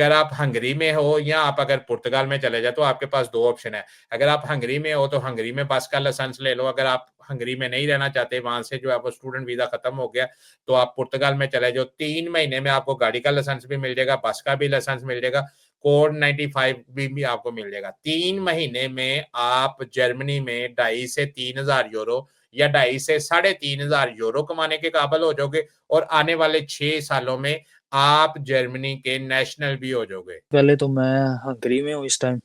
अगर आप हंगरी में हो या आप अगर पुर्तगाल में चले जाओ तो आपके पास दो ऑप्शन है। अगर आप हंगरी में हो तो हंगरी में बस का लाइसेंस ले लो। अगर आप हंगरी में नहीं रहना चाहते, वहां से जो है वो स्टूडेंट वीजा खत्म हो गया, तो आप पुर्तगाल में चले जाओ। 3 महीने में आपको गाड़ी का लाइसेंस भी मिल जाएगा, बस का भी लाइसेंस मिल जाएगा, कोड 95 भी आपको मिल जाएगा। 3 महीने में आप जर्मनी में 2,500 से 3,000 यूरो या 2,500 से 3,500 यूरो कमाने के काबिल हो जाओगे, और आने वाले 6 सालों में आप जर्मनी के नेशनल भी हो जाओगे। पहले तो मैं हंगरी में हूँ इस टाइम।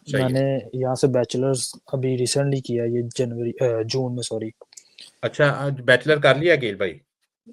सही है। मैंने यहाँ से बैचलर्स अभी रिसेंटली किया, ये जून में, सॉरी। अच्छा, आज बैचलर कर लिया अकील भाई?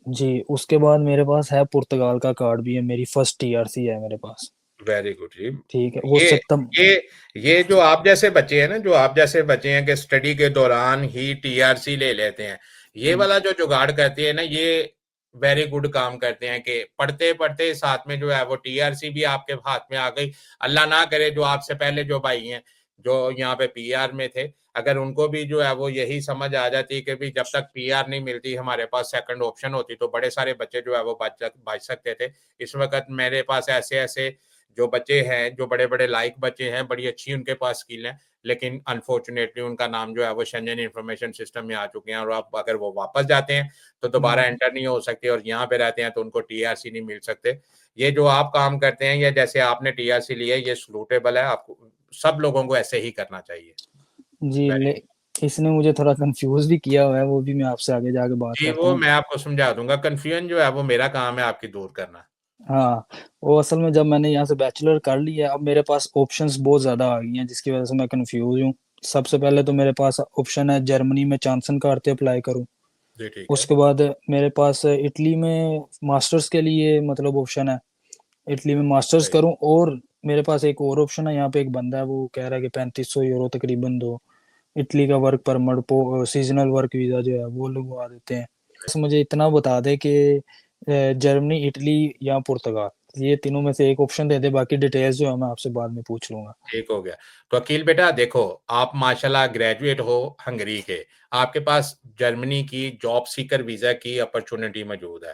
जी, उसके बाद मेरे पास है पुर्तगाल का कार्ड भी है, मेरी फर्स्ट टीआरसी है मेरे पास। वेरी गुड जी। ठीक है, वो ये सितम ये ये जो आप जैसे बच्चे हैं ना, जो आप जैसे बच्चे हैं कि स्टडी के दौरान ही टीआरसी ले लेते हैं, ये वाला जो जुगाड़ करते हैं ना, ये वेरी गुड काम करते हैं कि पढ़ते पढ़ते साथ में जो है वो टीआरसी भी आपके हाथ में आ गई। अल्लाह ना करे जो आपसे पहले जो भाई हैं जो यहाँ पे पीआर में थे, अगर उनको भी जो है वो यही समझ आ जाती कि भी जब तक पीआर नहीं मिलती हमारे पास सेकंड ऑप्शन होती, तो बड़े सारे बच्चे जो है वो बच सकते थे। इस वक्त मेरे पास ऐसे ऐसे जो बच्चे हैं, जो बड़े बड़े लाइक बच्चे हैं, बड़ी अच्छी उनके पास स्किल है, लेकिन अनफॉर्चुनेटली उनका नाम जो है वो शेंजन इंफॉर्मेशन सिस्टम में आ चुके हैं, और अब अगर वो वापस जाते हैं तो दोबारा हम्म, एंटर नहीं हो सकते, और यहाँ पे रहते हैं तो उनको टीआरसी नहीं मिल सकते। ये जो आप काम करते हैं या जैसे आपने टीआरसी लिया है, ये सलूटेबल है। आपको सब लोगों को ऐसे ही करना चाहिए। जी, ले इसने मुझे थोड़ा कंफ्यूज भी किया हुआ है, वो भी मैं आपसे आगे जाके बात जी, करता वो हूँ। मैं आपको समझा दूंगा। कंफ्यूजन जो है वो मेरा काम है आपकी दूर करना। हाँ, वो असल में जब मैंने यहाँ से बैचलर कर लिया, अब मेरे पास ऑप्शंस बहुत ज़्यादा आ गई हैं, जिसकी वजह से मैं कंफ्यूज हूँ। सबसे पहले तो मेरे पास ऑप्शन है जर्मनी में चांसन कार्ते अप्लाई करूँ। जी ठीक है। उसके बाद मेरे पास इटली में मास्टर्स के लिए मतलब ऑप्शन है, इटली में मास्टर्स सही। करूं। और मेरे पास एक और ऑप्शन है, यहाँ पे एक बंदा है वो कह रहा है कि 3500 यूरो तकरीबन दो, इटली का work permit, seasonal work visa जो है वो लगवा देते हैं। बस मुझे इतना बता दे कि जर्मनी, इटली या पुर्तगाल, ये तीनों में से एक ऑप्शन दे दे, बाकी डिटेल्स जो है मैं आपसे बाद में पूछ लूंगा। ठीक हो गया। तो अकील बेटा देखो, आप माशाल्लाह ग्रेजुएट हो हंगरी के, आपके पास जर्मनी की जॉब सीकर वीजा की अपॉर्चुनिटी मौजूद है।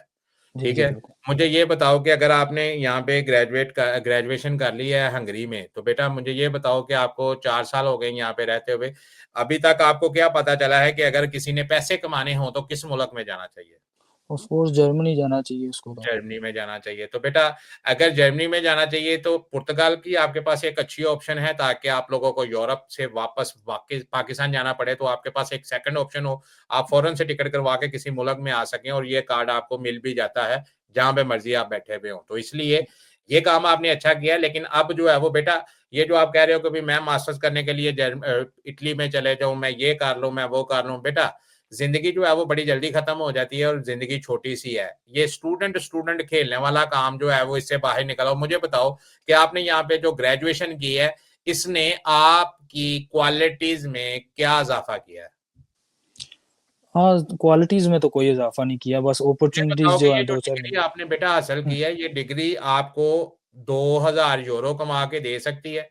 जी ठीक जी है। बिल्कुल। मुझे ये बताओ कि अगर आपने यहाँ पे ग्रेजुएशन कर ली है हंगरी में, तो बेटा मुझे ये बताओ कि आपको 4 साल हो गए यहाँ पे रहते हुए, अभी तक आपको क्या पता चला है कि अगर किसी ने पैसे कमाने हो तो किस मुल्क में जाना चाहिए? ऑफ कोर्स जर्मनी जाना चाहिए उसको तो। जर्मनी में जाना चाहिए। तो बेटा अगर जर्मनी में जाना चाहिए तो पुर्तगाल की आपके पास एक अच्छी ऑप्शन है, ताकि आप लोगों को यूरोप से वापस पाकिस्तान जाना पड़े तो आपके पास एक सेकंड ऑप्शन हो, आप फौरन से टिकट करवा के किसी मुल्क में आ सकें, और ये कार्ड आपको मिल भी जाता है जहां पे मर्जी आप बैठे हुए हो। तो इसलिए ये काम आपने अच्छा किया। लेकिन अब जो है वो बेटा, ये जो आप कह रहे हो कि मैं मास्टर्स करने के लिए इटली में चले जाऊं, मैं ये कर लूं, मैं वो कर लूं, बेटा जिंदगी जो है वो बड़ी जल्दी खत्म हो जाती है, और जिंदगी छोटी सी है। ये स्टूडेंट स्टूडेंट खेलने वाला काम जो है वो इससे बाहर निकलो। मुझे बताओ कि आपने यहाँ पे जो ग्रेजुएशन की है, इसने आपकी क्वालिटीज में क्या इजाफा किया है? हाँ, क्वालिटीज में तो कोई इजाफा नहीं किया, बस मुझे बताओ अपॉर्चुनिटीज कि जो ये है जो दो चार डिग्री मिली। आपने बेटा हासिल हम्म, की है, ये डिग्री आपको 2,000 यूरो कमा के दे सकती है?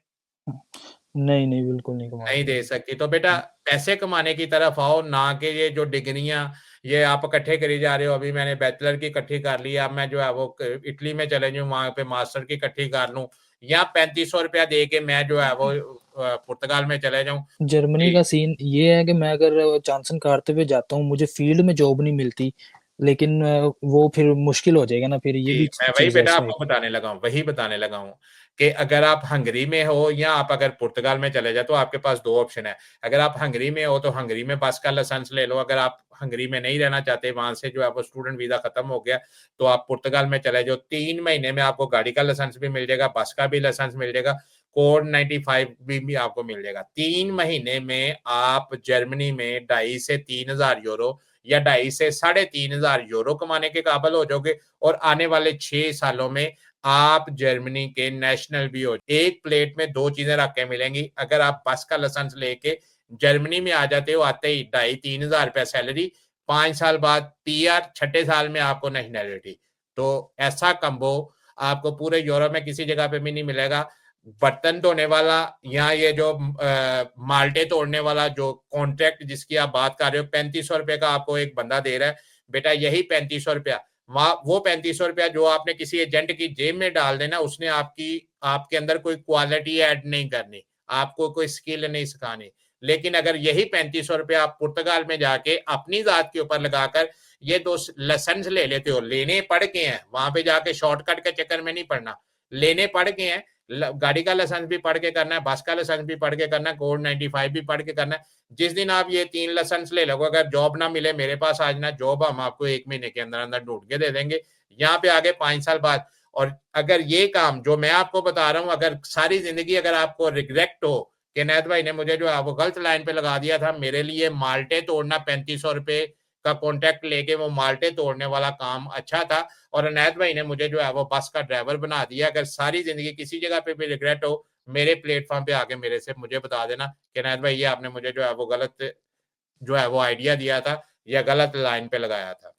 नहीं नहीं, बिल्कुल नहीं कमा नहीं दे सकती। सकती। तो बेटा पैसे कमाने की तरफ आओ, ना कि ये जो डिग्रियां ये आप इकट्ठे करी जा रहे हो। अभी मैंने बैचलर की इकट्ठी कर ली, अब मैं जो है वो इटली में चले जाऊँ, वहां पे मास्टर की इकट्ठी कर लूं, या 3500 रुपया दे के मैं जो है वो पुर्तगाल में चले जाऊं। जर्मनी जी। का सीन ये है कि मैं अगर चांसन कारते पे जाता हूँ, मुझे फील्ड में जॉब नहीं मिलती, लेकिन वो फिर मुश्किल हो जाएगा ना, फिर ये जी, भी मैं वही चीज है बेटा इसमें। आपको बताने लगा हूँ, वही बताने लगा हूँ कि अगर आप हंगरी में हो या आप अगर पुर्तगाल में चले जाए तो आपके पास दो ऑप्शन है। अगर आप हंगरी में हो तो हंगरी में बस का लाइसेंस ले लो। अगर आप हंगरी में नहीं रहना चाहते, वहां से जो है वो स्टूडेंट वीजा खत्म हो गया, तो आप पुर्तगाल में चले जाओ। 3 महीने में आपको गाड़ी का लाइसेंस भी मिल जाएगा, बस का भी लाइसेंस मिल जाएगा, कोड 95 भी आपको मिल जाएगा। 3 महीने में आप जर्मनी में 2,500 से 3,000 यूरो या 2,500 से 3,500 यूरो कमाने के काबिल हो जाओगे, और आने वाले 6 सालों में आप जर्मनी के नेशनल भी हो। एक प्लेट में दो चीजें रख के मिलेंगी। अगर आप बस का लाइसेंस लेके जर्मनी में आ जाते हो, आते ही 2,500-3,000 रुपया सैलरी, 5 साल बाद पीआर, छठे साल में आपको नेशनैलिटी। तो ऐसा कम्बो आपको पूरे यूरोप में किसी जगह पे भी नहीं मिलेगा। बर्तन धोने वाला या ये जो माल्टे तोड़ने वाला जो कॉन्ट्रैक्ट जिसकी आप बात कर रहे हो, 3500 रुपये का आपको एक बंदा दे रहा है, बेटा यही 3500 रुपया वहाँ वो 3500 रुपया जो आपने किसी एजेंट की जेब में डाल देना, उसने आपके अंदर कोई क्वालिटी ऐड नहीं करनी, आपको कोई स्किल नहीं सिखानी। लेकिन अगर यही 3500 रुपया आप पुर्तगाल में जाके अपनी ज़ात के ऊपर लगाकर ये 2 लाइसेंस ले लेते हो, लेने पड़ के हैं, वहाँ पे जाके शॉर्टकट के चक्कर में नहीं पड़ना, लेने पड़ के हैं। गाड़ी का लाइसेंस भी पढ़ के करना है, बस का लाइसेंस भी पढ़ के करना है, कोड 95 भी पढ़ के करना है। जिस दिन आप ये 3 लाइसेंस ले लोगे, अगर जॉब ना मिले मेरे पास आ जाना, जॉब हम आपको 1 महीने के अंदर-अंदर ढूँढ के दे देंगे। यहाँ पे आगे 5 साल बाद। और अगर ये काम जो मैं आपको बता रहा हूँ, अगर सारी ज़िंदगी अगर आपको रिग्रेट हो कि अनैत भाई ने मुझे जो है वो गलत लाइन पे लगा दिया था, मेरे लिए माल्टे तोड़ना 3500 रुपए का कॉन्ट्रैक्ट लेके वो माल्टे तोड़ने वाला काम अच्छा था, और अनैत भाई ने मुझे जो है वो बस का ड्राइवर बना दिया। अगर सारी ज़िंदगी किसी जगह पे भी रिग्रेट हो, मेरे प्लेटफ़ॉर्म पे आके मेरे से मुझे बता देना कि अनैत भाई ये आपने मुझे जो है वो गलत जो है वो आइडिया दिया था या गलत लाइन पे लगाया था।